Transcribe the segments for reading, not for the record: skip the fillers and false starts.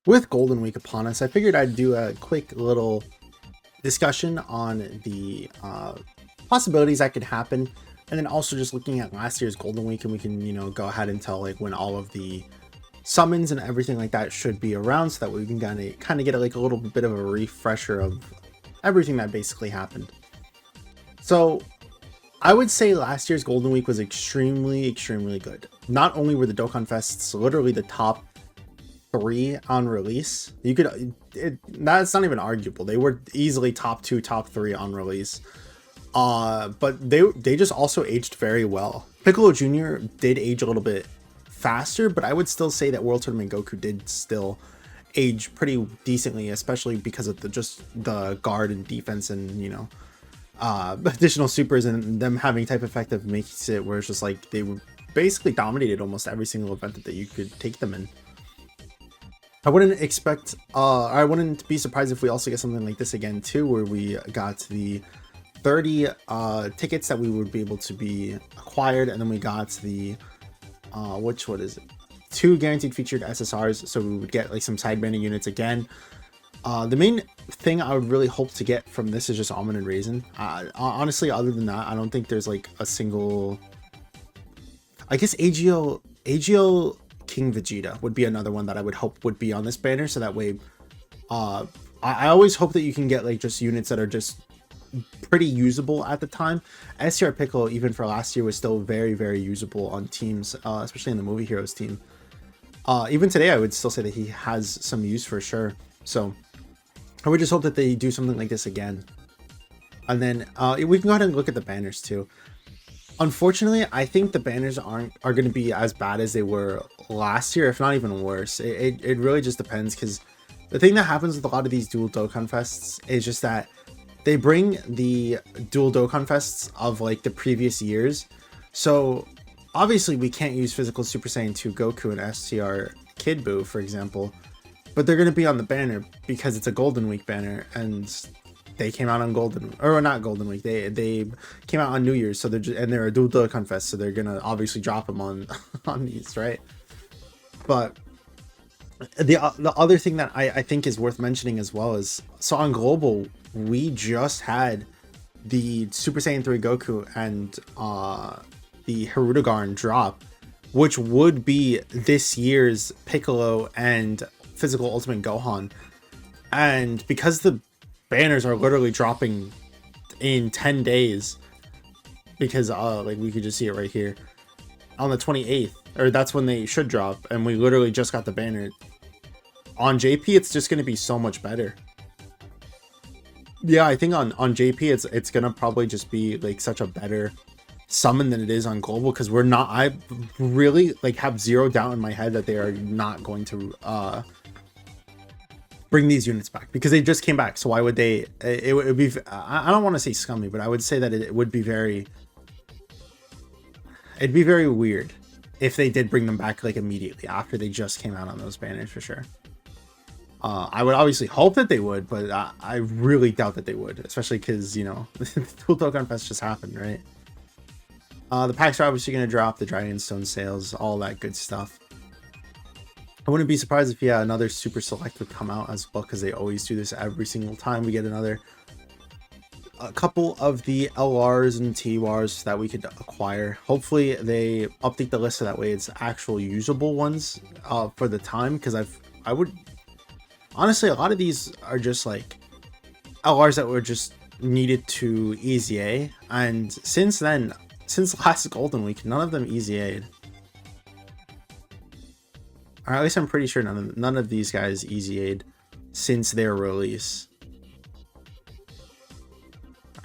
With Golden Week upon us, I figured I'd do a quick little discussion on the possibilities that could happen, and then also just looking at last year's Golden Week, and we can, go ahead and tell like when all of the summons and everything like that should be around, so that we can kind of get like a little bit of a refresher of everything that basically happened. So I would say last year's Golden Week was extremely good. Not only were the Dokkan Fests literally the top three on release, that's not even arguable. They were easily top two, top three on release. But they just also aged very well. Piccolo Jr. did age a little bit faster, but I would still say that World Tournament Goku did still age pretty decently, especially because of the guard and defense and additional supers and them having type effect that makes it where it's just like they basically dominated almost every single event that you could take them in. I wouldn't be surprised if we also get something like this again too, where we got the 30 tickets that we would be able to be acquired, and then we got the what is it, 2 guaranteed featured SSRs, so we would get like some side banding units again. The main thing I would really hope to get from this is just almond and raisin. Honestly, other than that, I don't think there's like a single. I guess AGO King Vegeta would be another one that I would hope would be on this banner, so that way I always hope that you can get like just units that are just pretty usable at the time. STR Piccolo, even for last year, was still very usable on teams, especially in the Movie Heroes team. Even today, I would still say that he has some use for sure. So I would just hope that they do something like this again. And then we can go ahead and look at the banners too. Unfortunately, I think the banners are going to be as bad as they were last year, if not even worse. It really just depends, because the thing that happens with a lot of these dual Dokkan Fests is just that they bring the dual Dokkan Fests of like the previous years. So obviously we can't use physical Super Saiyan 2 Goku and STR Kid Buu, for example, but they're going to be on the banner because it's a Golden Week banner, and they came out on not Golden Week. They came out on New Year's, so they're a dual Dokkan Fest, so they're gonna obviously drop them on these, right? But the other thing that I think is worth mentioning as well is, so on Global we just had the Super Saiyan 3 Goku and the Hirudegarn drop, which would be this year's Piccolo and Physical Ultimate Gohan, and because the banners are literally dropping in 10 days, because like we could just see it right here on the 28th, or that's when they should drop, and we literally just got the banner on JP. It's just going to be so much better. Yeah, I think on JP it's gonna probably just be like such a better summon than it is on Global, because I really like have zero doubt in my head that they are not going to bring these units back, because they just came back. So why would they? It would be, I don't want to say scummy, but I would say that it'd be very weird if they did bring them back like immediately after they just came out on those banners, for sure. I would obviously hope that they would, but I really doubt that they would, especially because, the Dual Dokkan Fest just happened, right? The packs are obviously going to drop, the Dragonstone sales, all that good stuff. I wouldn't be surprised if, another Super Select would come out as well, because they always do this every single time we get a couple of the LRs and TWRs that we could acquire. Hopefully they update the list so that way it's actual usable ones for the time, because I would honestly, a lot of these are just like LRs that were just needed to EZA, and since last Golden Week, none of them EZA'd. Or at least I'm pretty sure none of these guys EZA'd since their release.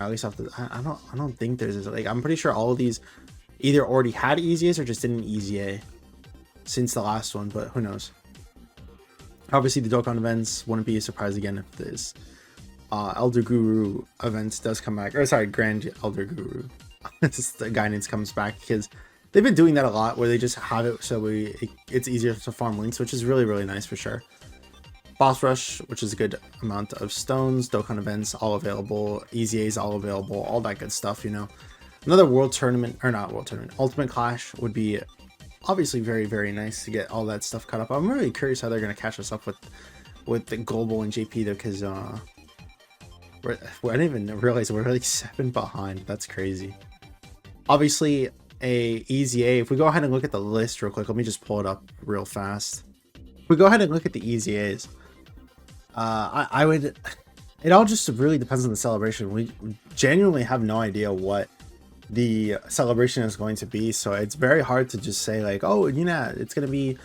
Or at least I don't think there's like, I'm pretty sure all of these either already had EZAs or just didn't EZA since the last one, but who knows. Obviously, the Dokkan events wouldn't be a surprise again if this Elder Guru event does come back. Or sorry, Grand Elder Guru the guidance comes back, because they've been doing that a lot, where they just have it so it's easier to farm links, which is really nice for sure. Boss Rush, which is a good amount of stones. Dokkan events all available. EZAs all available. All that good stuff, Another World Tournament, or not World Tournament, Ultimate Clash would be obviously very, very nice to get all that stuff caught up. I'm really curious how they're going to catch us up with the Global and JP though, because I didn't even realize we're like 7 behind. That's crazy. Obviously, a easy A. If we go ahead and look at the list real quick, let me just pull it up real fast. If we go ahead and look at the easy A's, I would. It all just really depends on the celebration. We genuinely have no idea what the celebration is going to be, so it's very hard to just say like, oh, you know, it's gonna be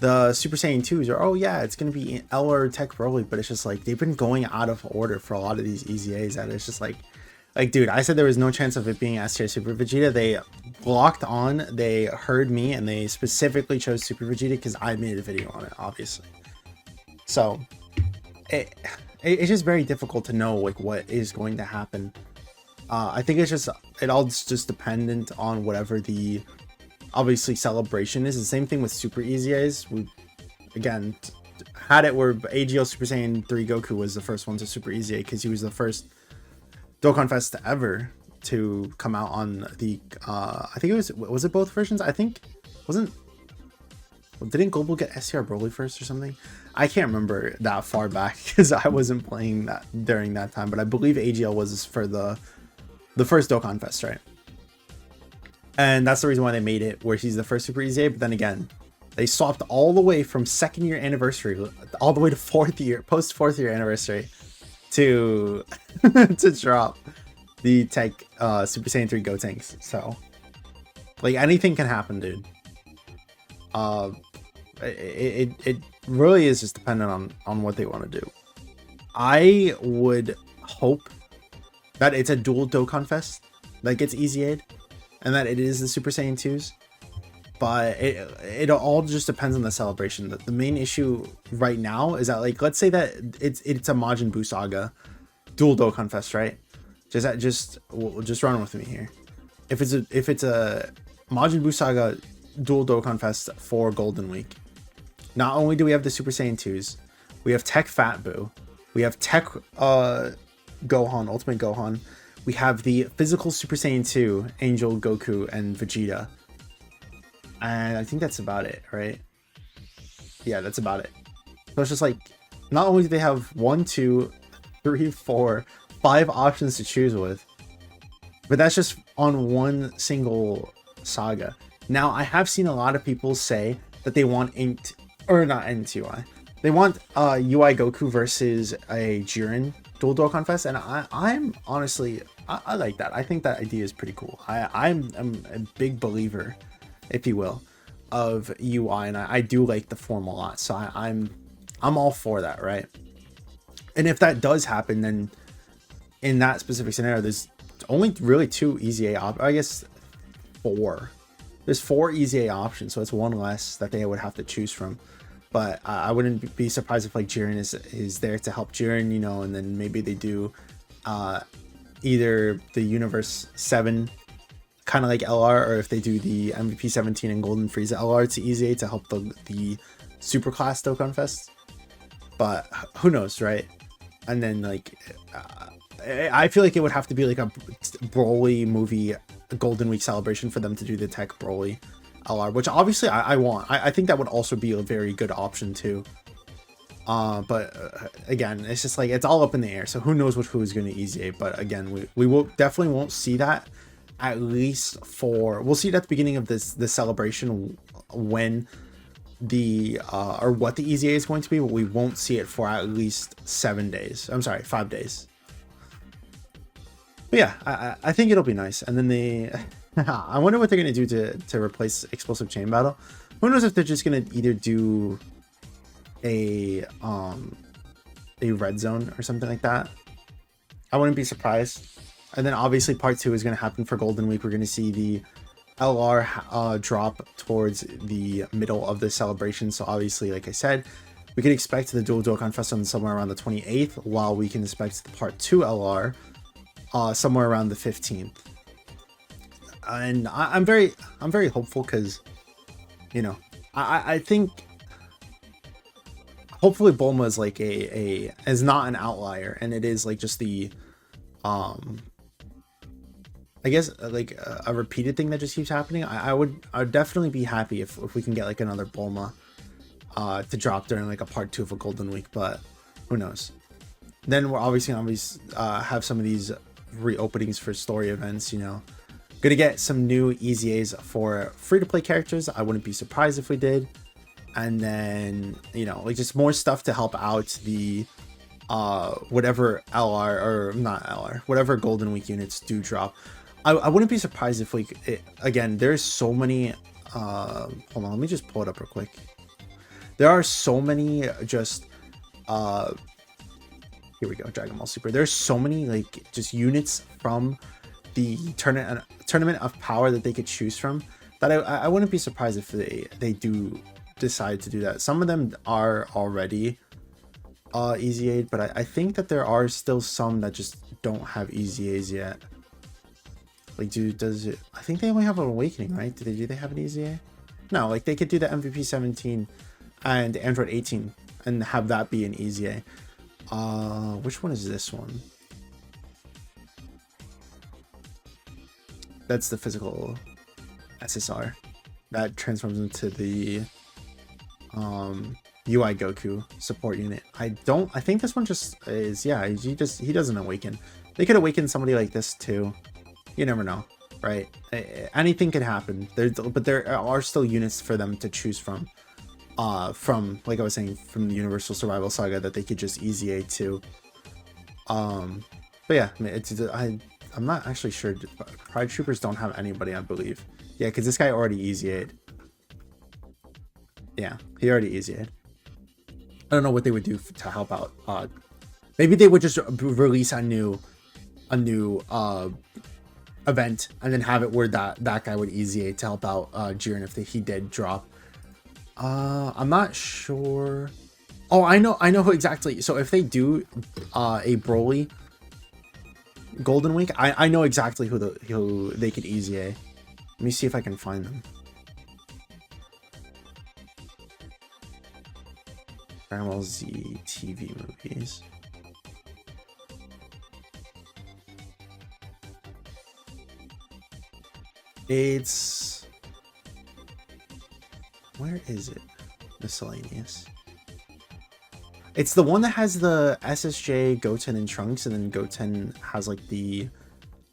the Super Saiyan 2s, or oh yeah, it's gonna be LR Tech Broly. But it's just like they've been going out of order for a lot of these easy A's, that it's just like dude, I said there was no chance of it being S tier Super Vegeta. They locked on, they heard me, and they specifically chose Super Vegeta because I made a video on it, obviously. So it's just very difficult to know like what is going to happen. I think it all just dependent on whatever the obviously celebration is. The same thing with Super Easy A's. We again had it where AGL Super Saiyan 3 Goku was the first one to Super Easy A because he was the first Dokkan Fest ever to come out on the I think it was it both versions? I think didn't Global get STR Broly first or something? I can't remember that far back because I wasn't playing that during that time, but I believe AGL was for the first Dokkan Fest, right? And that's the reason why they made it where he's the first Super Easy A. But then again, they swapped all the way from 2nd year anniversary all the way to 4th year, post 4th year anniversary to to drop the Tech Super Saiyan 3 Gotenks. So like anything can happen, dude. It really is just dependent on what they want to do. I would hope that it's a dual Dokkan Fest that gets easy-aid, and that it is the Super Saiyan 2s. But it all just depends on the celebration. The main issue right now is that, like, let's say that it's a Majin Buu Saga dual Dokkan Fest, right? Just run with me here. If it's a Majin Buu Saga dual Dokkan Fest for Golden Week, not only do we have the Super Saiyan 2s, we have Tech Fat Buu, we have Tech Gohan, Ultimate Gohan, we have the physical Super Saiyan 2, Angel, Goku, and Vegeta. And I think that's about it, right? Yeah, that's about it. So it's just like, not only do they have 1, 2, 3, 4, 5 options to choose with, but that's just on one single saga. Now, I have seen a lot of people say that they want Inked, or not Inked UI. They want UI Goku versus a Jiren dual Dokkan Fest, and I'm honestly, I like that. I think that idea is pretty cool. I'm a big believer, if you will, of UI, and I do like the form a lot. So I'm all for that, right? And if that does happen, then in that specific scenario, there's only really 2 easy A I guess 4. There's 4 easy A options, so it's 1 less that they would have to choose from. But I wouldn't be surprised if like Jiren is there to help Jiren, you know, and then maybe they do either the Universe 7 kind of like LR, or if they do the MVP 17 and Golden Frieza LR to easy A to help the super class Dokkan Fest. But who knows, right? And then like I feel like it would have to be like a Broly movie Golden Week celebration for them to do the Tech Broly LR, which obviously I want. I think that would also be a very good option too. But again, it's just like it's all up in the air. So who knows who is going to easy A? But again, we will definitely won't see that, at least we'll see it at the beginning of the celebration when the or what the easy A is going to be, but we won't see it for at least 7 days. I'm sorry, 5 days. But yeah, I think it'll be nice. And then I wonder what they're going to do to replace Explosive Chain Battle. Who knows if they're just going to either do a red zone or something like that. I wouldn't be surprised. And then obviously part 2 is going to happen for Golden Week. We're going to see the LR drop towards the middle of the celebration. So obviously, like I said, we can expect the dual Dokkan Fest on somewhere around the 28th, while we can expect the part 2 LR somewhere around the 15th. And I'm very hopeful because, you know, I think hopefully Bulma is like is not an outlier, and it is like just the I guess like a repeated thing that just keeps happening. I would definitely be happy if we can get like another Bulma to drop during like a part 2 of a Golden Week, but who knows. Then we're obviously gonna have some of these reopenings for story events, you know. Gonna get some new EZAs for free-to-play characters. I wouldn't be surprised if we did. And then, you know, like just more stuff to help out the whatever LR, or not LR, whatever Golden Week units do drop. I wouldn't be surprised if we again, there's so many hold on, let me just pull it up real quick. There are so many just here we go, Dragon Ball Super. There's so many like just units from the tournament of power that they could choose from that I wouldn't be surprised if they do decide to do that. Some of them are already EZA'd, but I think that there are still some that just don't have EZAs yet. Like, does it? I think they only have an Awakening, right? Do they have an EZA? No, like they could do the MVP 17 and Android 18 and have that be an EZA. Which one is this one? That's the physical SSR that transforms into the UI Goku support unit. I think this one just is, yeah, he doesn't awaken. They could awaken somebody like this too. You never know, right? Anything can happen. But there are still units for them to choose from like I was saying, from the Universal Survival Saga that they could just EZA to. But yeah, I'm not actually sure. Pride Troopers don't have anybody, I believe. Yeah, because this guy already EZA'd. Yeah, he already EZA'd. I don't know what they would do to help out. Maybe they would just release a new event and then have it where that guy would EZA to help out Jiren if he did drop. I'm not sure. Oh, I know exactly. So if they do a Broly Golden Week, I know exactly who they could EZA. Let me see if I can find them. Dragon Ball Z TV movies. It's, where is it? Miscellaneous. It's the one that has the SSJ, Goten, and Trunks, and then Goten has like the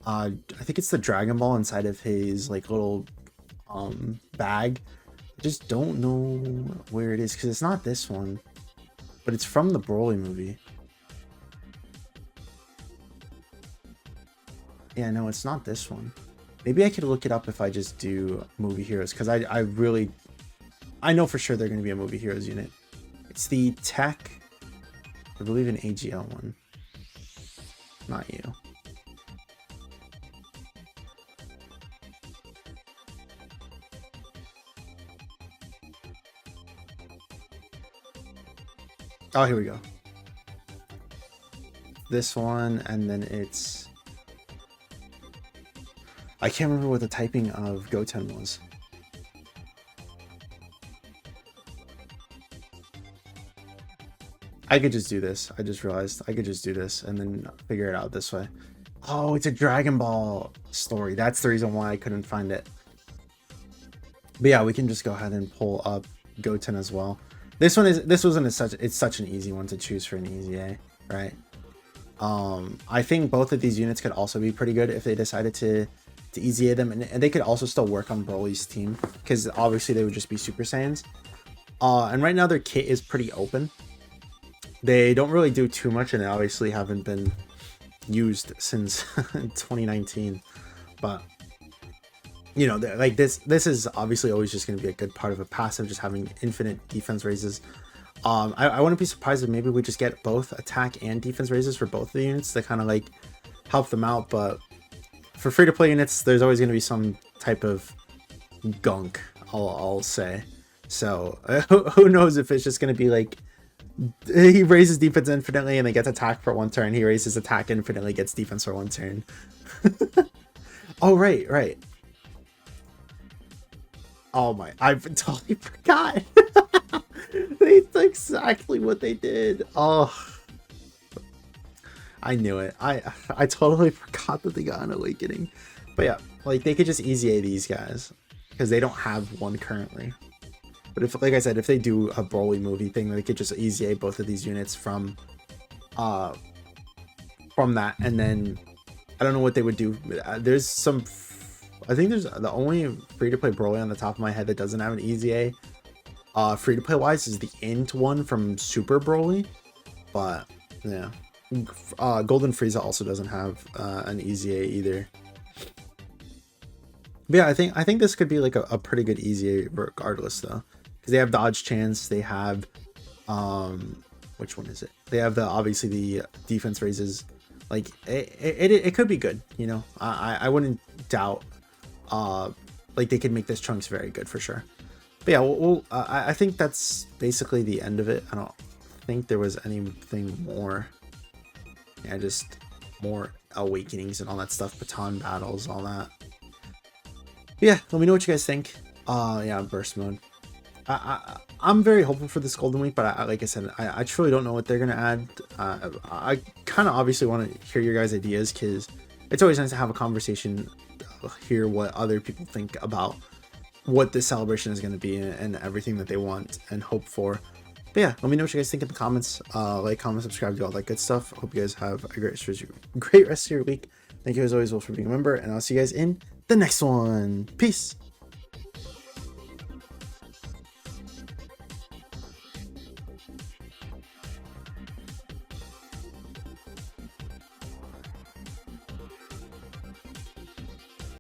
I think it's the Dragon Ball inside of his like little bag. I just don't know where it is because it's not this one, but it's from the Broly movie. Yeah, no, it's not this one. Maybe I could look it up if I just do movie heroes, because I know for sure they're going to be a movie heroes unit. It's the Tech, I believe, an AGL one. Not you. Oh, here we go. This one, and then it's, I can't remember what the typing of Goten was. I could just do this. I just realized I could just do this and then figure it out this way. Oh, it's a Dragon Ball story. That's the reason why I couldn't find it. But yeah, we can just go ahead and pull up Goten as well. It's such an easy one to choose for an EZA, right? I think both of these units could also be pretty good if they decided to EZA them, and they could also still work on Broly's team, because obviously they would just be Super Saiyans. And right now their kit is pretty open. They don't really do too much, and they obviously haven't been used since 2019. But you know, like this is obviously always just going to be a good part of a passive, just having infinite defense raises. I wouldn't be surprised if maybe we just get both attack and defense raises for both of the units to kind of like help them out. But for free-to-play units, there's always going to be some type of gunk, I'll say. So who knows if it's just going to be like he raises defense infinitely and then gets attack for one turn. He raises attack infinitely, gets defense for one turn. Oh, right. Oh my, I totally forgot. That's exactly what they did. Oh, I knew it. I totally forgot that they got an awakening. But yeah, like they could just easy A these guys because they don't have one currently. But if, like I said, if they do a Broly movie thing, they could just easy A both of these units from that, and then I don't know what they would do. There's some, I think there's the only free-to-play Broly on the top of my head that doesn't have an easy A free-to-play wise is the Int one from Super Broly, but yeah, Golden Frieza also doesn't have an easy A either. But yeah, I think this could be like a pretty good easy A regardless though, because they have dodge chance, they have which one is it? They have the obviously the defense raises. Like it could be good, you know. I wouldn't doubt like they could make this Trunks very good for sure. But yeah, I think that's basically the end of it. I don't think there was anything more. Yeah, just more awakenings and all that stuff, baton battles, all that. But yeah, let me know what you guys think. Yeah, burst mode. I'm very hopeful for this Golden Week, but like I said, I truly don't know what they're gonna add. I kind of obviously want to hear your guys' ideas because it's always nice to have a conversation, hear what other people think about what this celebration is going to be and everything that they want and hope for. But yeah, let me know what you guys think in the comments. Like, comment, subscribe, do all that good stuff. Hope you guys have a great rest of your week. Thank you as always, Will, for being a member, and I'll see you guys in the next one. Peace.